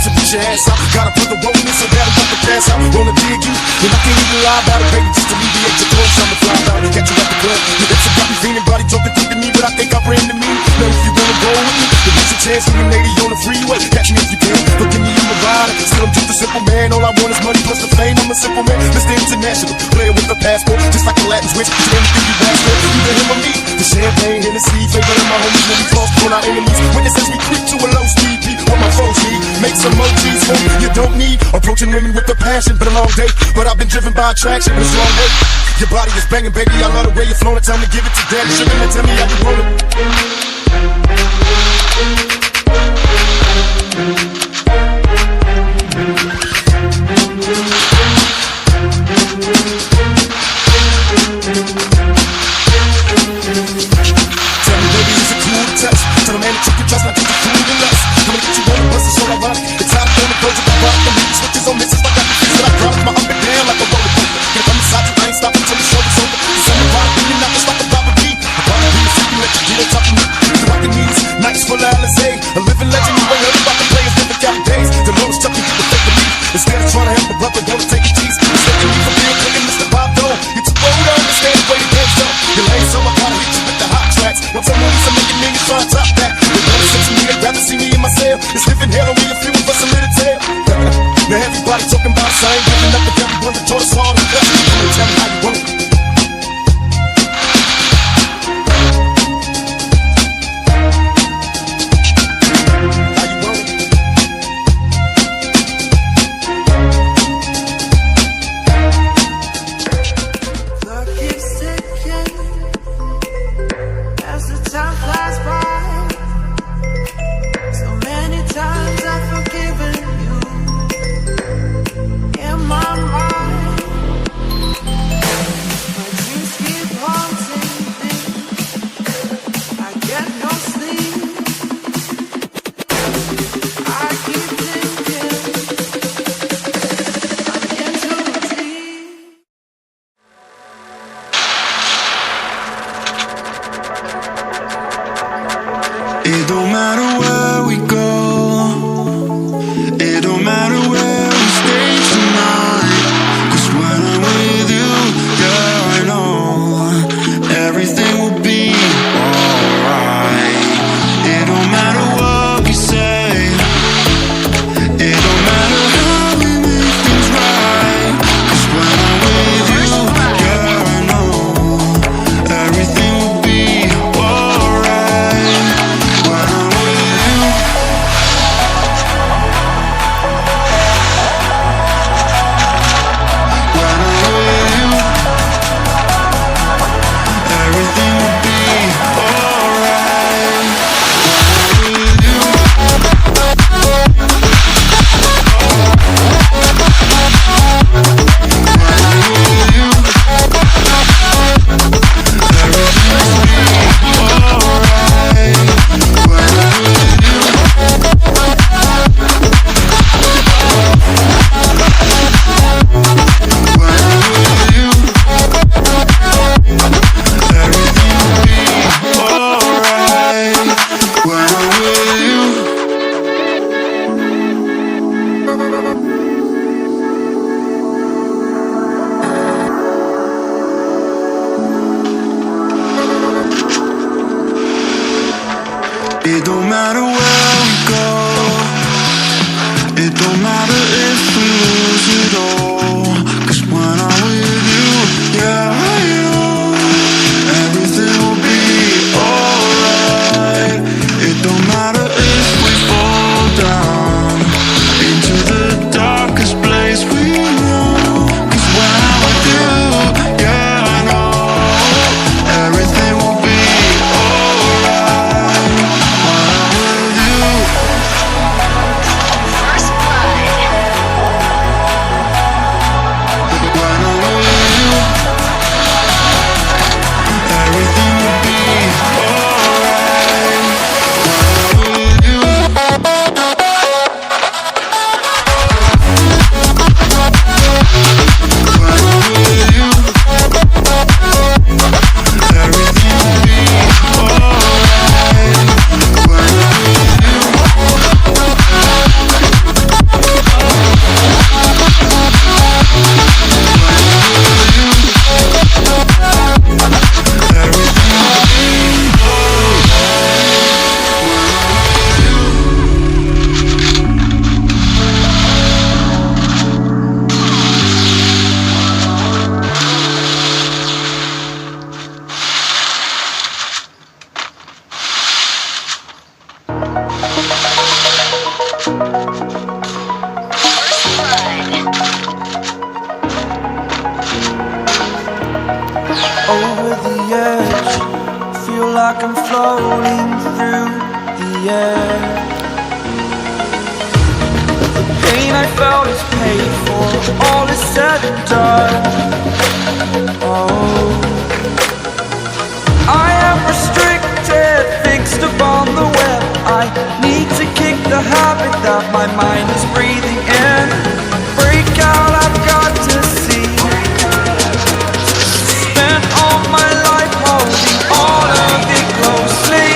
To push your ass out, gotta put the roll in so bad I'm about to pass out. Wanna dig you, then I can't even lie about it, baby. Just alleviate your clothes, I'ma fly out and catch you at the club. Your hips have got me feeling, body jumping through to me, but I think I ran to me. Now if you wanna go with me, then there's a chance for you, lady, on the freeway. Catch me if you can, but give me in the ride. Still I'm just a simple man, all I want is money plus the fame. I'm a simple man, Mr. International, player with a passport, just like a Latin switch. Do anything you ask for, either him or me. The champagne, Hennessy, favorite my homies when we cross on our enemies. Witnesses we creep to a low speed, beat what my foes need. Make some emojis for me, you don't need. Approaching women with a passion, been a long day, but I've been driven by attraction, but it's long way. Your body is banging, baby, I love the way you're flowing. Tell me, give it to daddy, sugar, and tell me how you want it. Tell a man that you can trust, not just a fool in less. I'm gonna get you on the bus, it's all I want. It's out of the clothes, I rock the beat, switches on misses, like I can fix it. I drop my up and down like a roller coaster. Get up on the side, I ain't stopping till the shoulders over. Cause I'm a rock, and you're not just like a Bobby B. A Bobby B, so you let you get on top of me. The rock and knees, nights full of Alizé. A living legend, you ain't heard about the players, different count days. The lowest chuck, you get the fake of me. Instead of trying to help a brother, wanna take a tease. Mistaking me for being quick and Mr. Bob Dole. Get your boat on, understand the way the game's done. You're lame, so I gotta hit you with the hot tracks. Once I'm on, some making millions trying to top that. They'd rather see me in my cell. It's living hell on me if you was a little tail. Now everybody talking about us, I ain't giving up to everyone that taught us all the best. Tell me how you want it. How you want it? Clock keeps ticking as the time flies by. Times I've forgiven you in my mind. My dreams keep haunting me. I get no sleep. I keep thinking I'm in too deep. It don't matter where we go. It don't matter where we stay tonight. 'Cause when I'm with you, yeah, I know everything will be alright. It don't matter what we say. It don't matter how we make things right. 'Cause when I'm with you, yeah, I know everything will be alright. When I'm with you, everything will be alright. It don't matter where we go. It don't matter if we lose it all. 'Cause when I'm with you, yeah, I know everything will be alright. It don't matter if we fall down into the darkest place like I'm floating through the air. The pain I felt is paid for, all is said and done. Oh, I am restricted, fixed upon the web. I need to kick the habit that my mind is breathing in. Break out, I've got to see. Spent all my life holding all of it closely.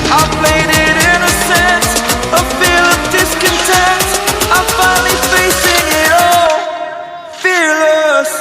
I played it innocent, a feel of discontent. I'm finally facing it all, fearless.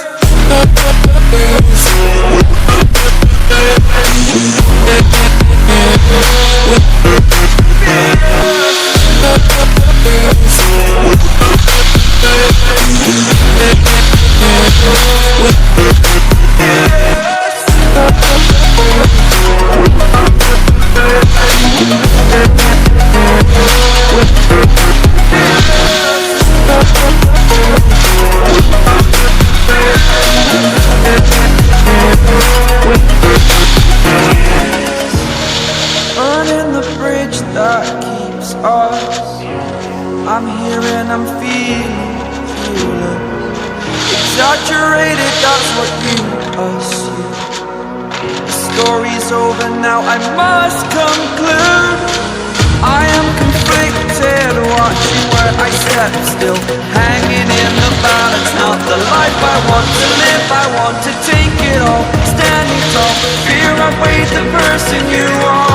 Burning the bridge that keeps us. I'm here and I'm feeling exaggerated, that's what you assume. The story's over now, I must conclude. I am conflicted, watching where I step still, hanging in the balance. Not the life I want to live, I want to take it all. Standing tall, fear I weighed the person you are.